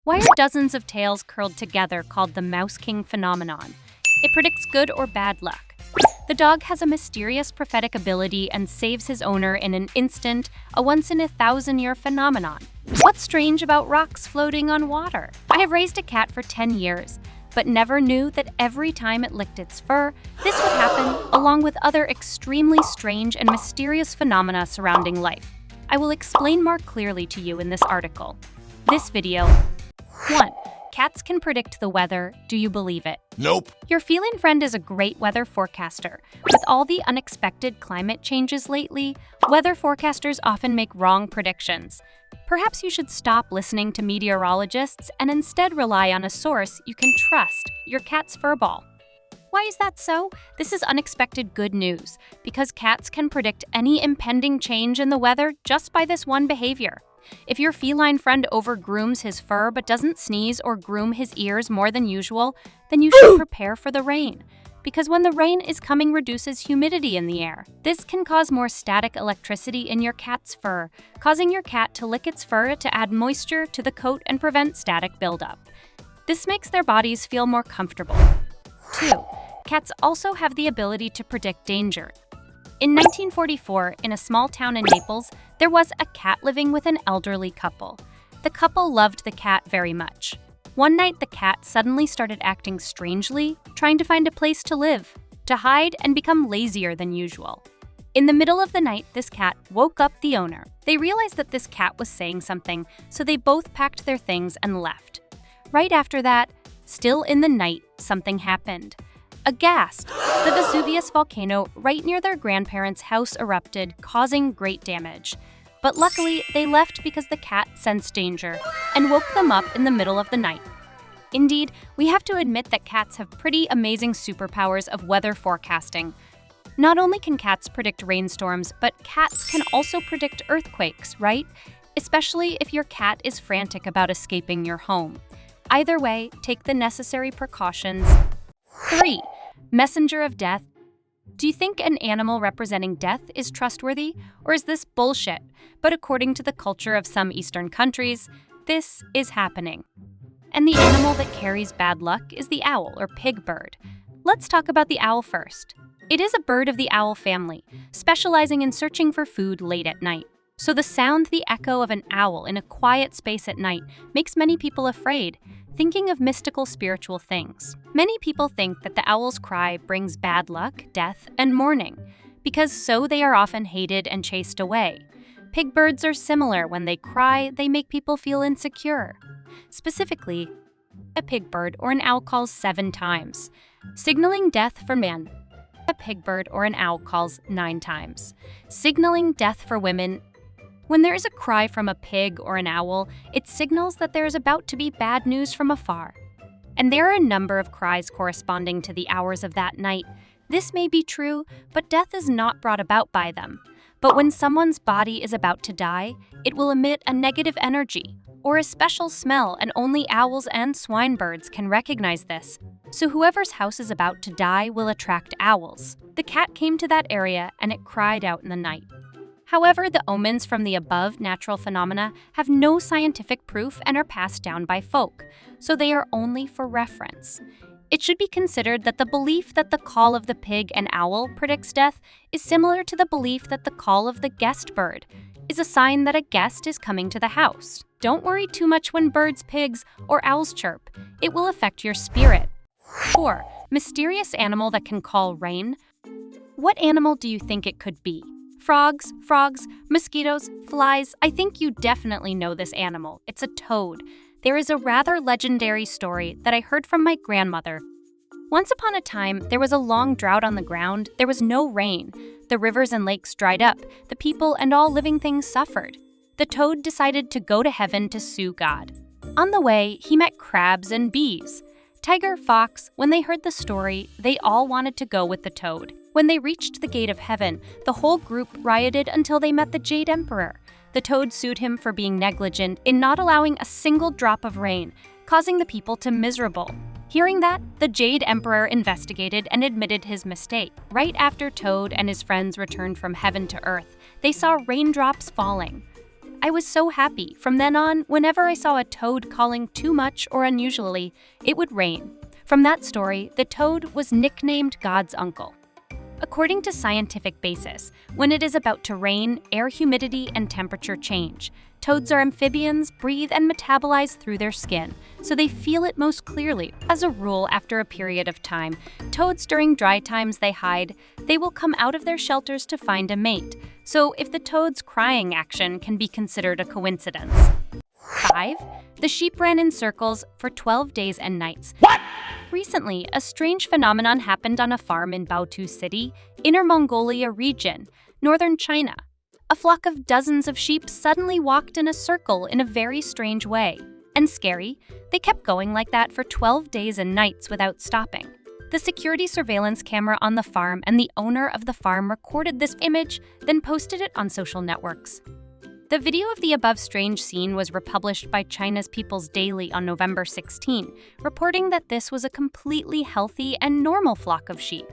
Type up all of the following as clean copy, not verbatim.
Why are dozens of tails curled together called the Mouse King phenomenon? It predicts good or bad luck. The dog has a mysterious prophetic ability and saves his owner in an instant, a once-in-a-thousand-year phenomenon. What's strange about rocks floating on water? I have raised a cat for 10 years, but never knew that every time it licked its fur, this would happen, along with other extremely strange and mysterious phenomena surrounding life. I will explain more clearly to you in this article. This video. 1. Cats can predict the weather. Do you believe it? Nope. Your feline friend is a great weather forecaster. With all the unexpected climate changes lately, weather forecasters often make wrong predictions. Perhaps you should stop listening to meteorologists and instead rely on a source you can trust, your cat's fur ball. Why is that so? This is unexpected good news, because cats can predict any impending change in the weather just by this one behavior. If your feline friend overgrooms his fur but doesn't sneeze or groom his ears more than usual, then you should prepare for the rain. Because when the rain is coming reduces humidity in the air. This can cause more static electricity in your cat's fur, causing your cat to lick its fur to add moisture to the coat and prevent static buildup. This makes their bodies feel more comfortable. 2. Cats also have the ability to predict danger. In 1944, in a small town in Naples, there was a cat living with an elderly couple. The couple loved the cat very much. One night, the cat suddenly started acting strangely, trying to find a place to live, to hide, and become lazier than usual. In the middle of the night, this cat woke up the owner. They realized that this cat was saying something, so they both packed their things and left. Right after that, still in the night, something happened. Aghast, the Vesuvius volcano right near their grandparents' house erupted, causing great damage. But luckily, they left because the cat sensed danger and woke them up in the middle of the night. Indeed, we have to admit that cats have pretty amazing superpowers of weather forecasting. Not only can cats predict rainstorms, but cats can also predict earthquakes, right? Especially if your cat is frantic about escaping your home. Either way, take the necessary precautions. 3. Messenger of death. Do you think an animal representing death is trustworthy, or is this bullshit? But according to the culture of some Eastern countries, this is happening. And the animal that carries bad luck is the owl or pig bird. Let's talk about the owl first. It is a bird of the owl family, specializing in searching for food late at night. So the sound, the echo of an owl in a quiet space at night makes many people afraid, thinking of mystical spiritual things. Many people think that the owl's cry brings bad luck, death, and mourning, because so they are often hated and chased away. Pig birds are similar. When they cry, they make people feel insecure. Specifically, a pig bird or an owl calls 7 times, signaling death for men. A pig bird or an owl calls 9 times, signaling death for women. When there is a cry from a pig or an owl, it signals that there is about to be bad news from afar. And there are a number of cries corresponding to the hours of that night. This may be true, but death is not brought about by them. But when someone's body is about to die, it will emit a negative energy or a special smell, and only owls and swine birds can recognize this. So whoever's house is about to die will attract owls. The cat came to that area and it cried out in the night. However, the omens from the above natural phenomena have no scientific proof and are passed down by folk, so they are only for reference. It should be considered that the belief that the call of the pig and owl predicts death is similar to the belief that the call of the guest bird is a sign that a guest is coming to the house. Don't worry too much when birds, pigs, or owls chirp. It will affect your spirit. 4. Mysterious animal that can call rain. What animal do you think it could be? Frogs, mosquitoes, flies. I think you definitely know this animal. It's a toad. There is a rather legendary story that I heard from my grandmother. Once upon a time, there was a long drought on the ground. There was no rain. The rivers and lakes dried up. The people and all living things suffered. The toad decided to go to heaven to sue God. On the way, he met crabs and bees. Tiger, fox, when they heard the story, they all wanted to go with the toad. When they reached the gate of heaven, the whole group rioted until they met the Jade Emperor. The toad sued him for being negligent in not allowing a single drop of rain, causing the people to miserable. Hearing that, the Jade Emperor investigated and admitted his mistake. Right after Toad and his friends returned from heaven to Earth, they saw raindrops falling. I was so happy. From then on, whenever I saw a toad calling too much or unusually, it would rain. From that story, the toad was nicknamed God's uncle. According to scientific basis, when it is about to rain, air humidity and temperature change. Toads are amphibians, breathe and metabolize through their skin, so they feel it most clearly. As a rule, after a period of time, toads during dry times they hide. They will come out of their shelters to find a mate. So if the toad's crying action can be considered a coincidence. 5. The sheep ran in circles for 12 days and nights. What? Recently, a strange phenomenon happened on a farm in Baotou City, Inner Mongolia region, northern China. A flock of dozens of sheep suddenly walked in a circle in a very strange way. And scary, they kept going like that for 12 days and nights without stopping. The security surveillance camera on the farm and the owner of the farm recorded this image, then posted it on social networks. The video of the above strange scene was republished by China's People's Daily on November 16, reporting that this was a completely healthy and normal flock of sheep.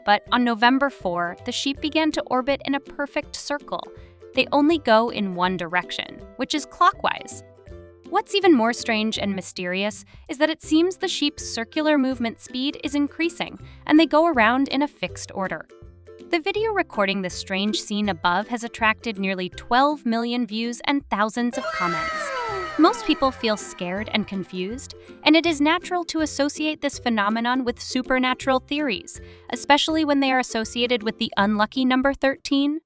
But on November 4, the sheep began to orbit in a perfect circle. They only go in one direction, which is clockwise. What's even more strange and mysterious is that it seems the sheep's circular movement speed is increasing, and they go around in a fixed order. The video recording this strange scene above has attracted nearly 12 million views and thousands of comments. Most people feel scared and confused, and it is natural to associate this phenomenon with supernatural theories, especially when they are associated with the unlucky number 13.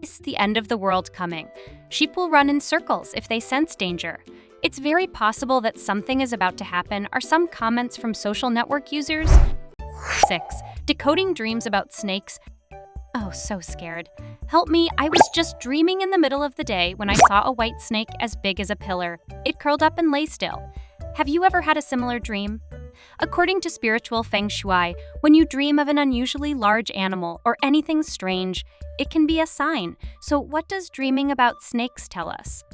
Is the end of the world coming? Sheep will run in circles if they sense danger. It's very possible that something is about to happen are some comments from social network users. 6. Decoding dreams about snakes. Oh, so scared. Help me, I was just dreaming in the middle of the day when I saw a white snake as big as a pillar. It curled up and lay still. Have you ever had a similar dream? According to spiritual feng shui, when you dream of an unusually large animal or anything strange, it can be a sign. So what does dreaming about snakes tell us?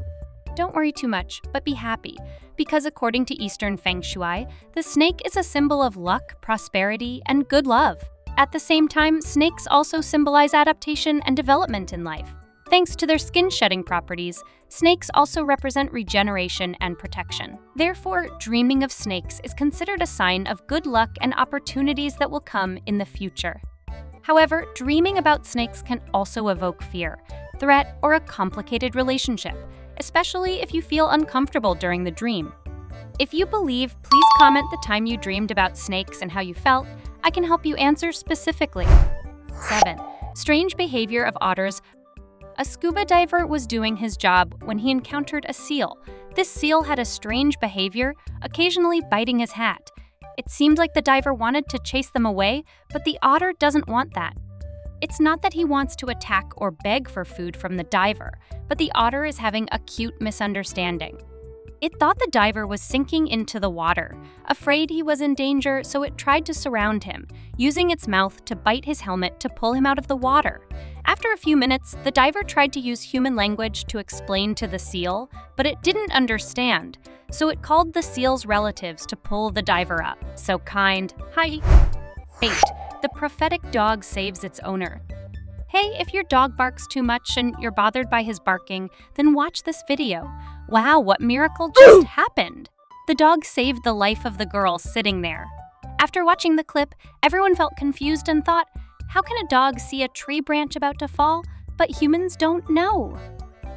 Don't worry too much, but be happy, because according to Eastern feng shui, the snake is a symbol of luck, prosperity, and good love. At the same time, snakes also symbolize adaptation and development in life. Thanks to their skin-shedding properties, snakes also represent regeneration and protection. Therefore, dreaming of snakes is considered a sign of good luck and opportunities that will come in the future. However, dreaming about snakes can also evoke fear, threat, or a complicated relationship, especially if you feel uncomfortable during the dream. If you believe, please comment the time you dreamed about snakes and how you felt. I can help you answer specifically. 7. Strange behavior of otters. A scuba diver was doing his job when he encountered a seal. This seal had a strange behavior, occasionally biting his hat. It seemed like the diver wanted to chase them away, but the otter doesn't want that. It's not that he wants to attack or beg for food from the diver, but the otter is having a cute misunderstanding. It thought the diver was sinking into the water. Afraid he was in danger, so it tried to surround him, using its mouth to bite his helmet to pull him out of the water. After a few minutes, the diver tried to use human language to explain to the seal, but it didn't understand, so it called the seal's relatives to pull the diver up. So kind. Hi. 8. The prophetic dog saves its owner. Hey, if your dog barks too much and you're bothered by his barking, then watch this video. Wow, what miracle just happened! The dog saved the life of the girl sitting there. After watching the clip, everyone felt confused and thought, how can a dog see a tree branch about to fall, but humans don't know?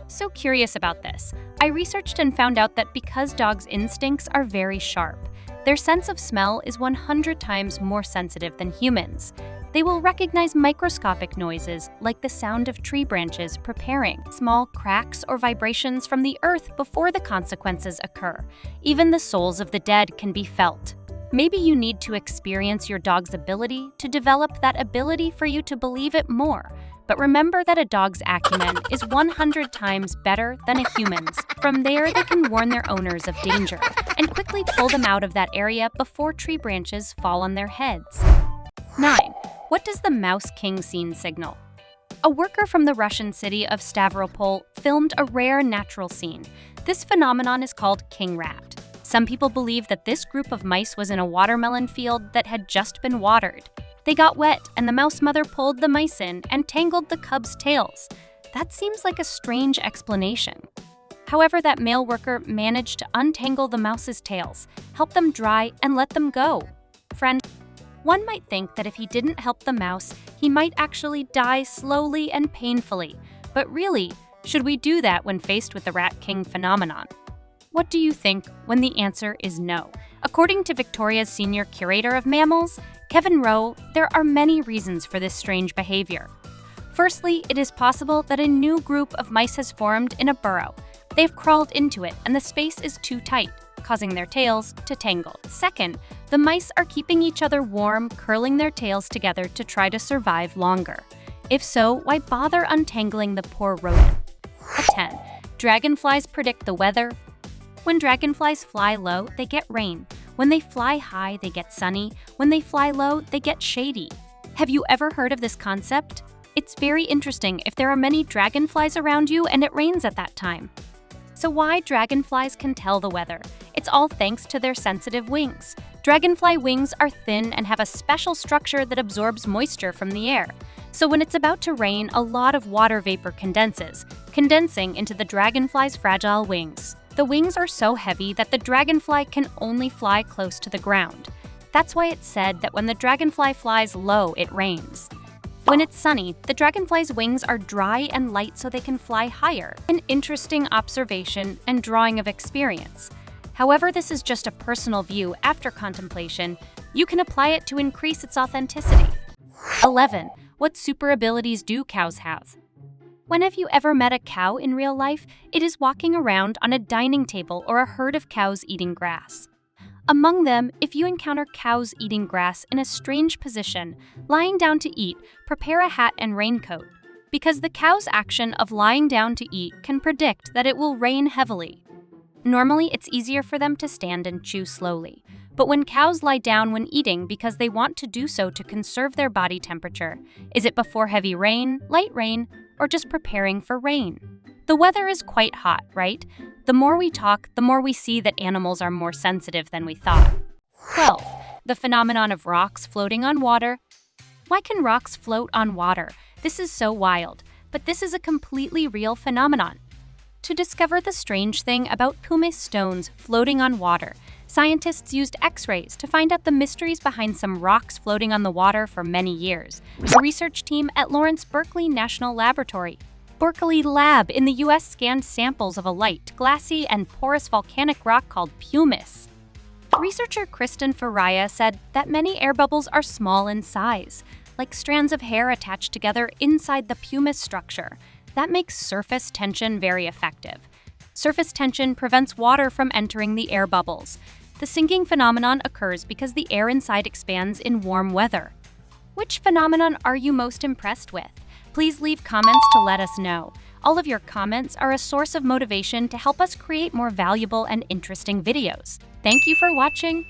So curious about this, I researched and found out that because dogs' instincts are very sharp, their sense of smell is 100 times more sensitive than humans. They will recognize microscopic noises like the sound of tree branches preparing, small cracks or vibrations from the earth before the consequences occur. Even the souls of the dead can be felt. Maybe you need to experience your dog's ability to develop that ability for you to believe it more. But remember that a dog's acumen is 100 times better than a human's. From there, they can warn their owners of danger and quickly pull them out of that area before tree branches fall on their heads. 9. What does the Mouse King scene signal? A worker from the Russian city of Stavropol filmed a rare natural scene. This phenomenon is called king rat. Some people believe that this group of mice was in a watermelon field that had just been watered. They got wet, and the mouse mother pulled the mice in and tangled the cubs' tails. That seems like a strange explanation. However, that male worker managed to untangle the mouse's tails, help them dry, and let them go. Friend, one might think that if he didn't help the mouse, he might actually die slowly and painfully. But really, should we do that when faced with the Rat King phenomenon? What do you think when the answer is no? According to Victoria's senior curator of mammals, Kevin Rowe, there are many reasons for this strange behavior. Firstly, it is possible that a new group of mice has formed in a burrow. They've crawled into it and the space is too tight, causing their tails to tangle. Second, the mice are keeping each other warm, curling their tails together to try to survive longer. If so, why bother untangling the poor rodent? 10. Dragonflies predict the weather. When dragonflies fly low, they get rain. When they fly high, they get sunny. When they fly low, they get shady. Have you ever heard of this concept? It's very interesting if there are many dragonflies around you and it rains at that time. So why dragonflies can tell the weather? It's all thanks to their sensitive wings. Dragonfly wings are thin and have a special structure that absorbs moisture from the air. So when it's about to rain, a lot of water vapor condenses, condensing into the dragonfly's fragile wings. The wings are so heavy that the dragonfly can only fly close to the ground. That's why it's said that when the dragonfly flies low, it rains. When it's sunny, the dragonfly's wings are dry and light so they can fly higher. An interesting observation and drawing of experience. However, this is just a personal view after contemplation. You can apply it to increase its authenticity. 11. What super abilities do cows have? When have you ever met a cow in real life? It is walking around on a dining table or a herd of cows eating grass. Among them, if you encounter cows eating grass in a strange position, lying down to eat, prepare a hat and raincoat, because the cow's action of lying down to eat can predict that it will rain heavily. Normally, it's easier for them to stand and chew slowly, but when cows lie down when eating because they want to do so to conserve their body temperature, is it before heavy rain, light rain, or just preparing for rain? The weather is quite hot, right? The more we talk, the more we see that animals are more sensitive than we thought. 12. The phenomenon of rocks floating on water. Why can rocks float on water? This is so wild, but this is a completely real phenomenon. To discover the strange thing about pumice stones floating on water, scientists used X-rays to find out the mysteries behind some rocks floating on the water for many years. A research team at Lawrence Berkeley National Laboratory, Berkeley Lab in the U.S. scanned samples of a light, glassy, and porous volcanic rock called pumice. Researcher Kristen Faraya said that many air bubbles are small in size, like strands of hair attached together inside the pumice structure. That makes surface tension very effective. Surface tension prevents water from entering the air bubbles. The sinking phenomenon occurs because the air inside expands in warm weather. Which phenomenon are you most impressed with? Please leave comments to let us know. All of your comments are a source of motivation to help us create more valuable and interesting videos. Thank you for watching.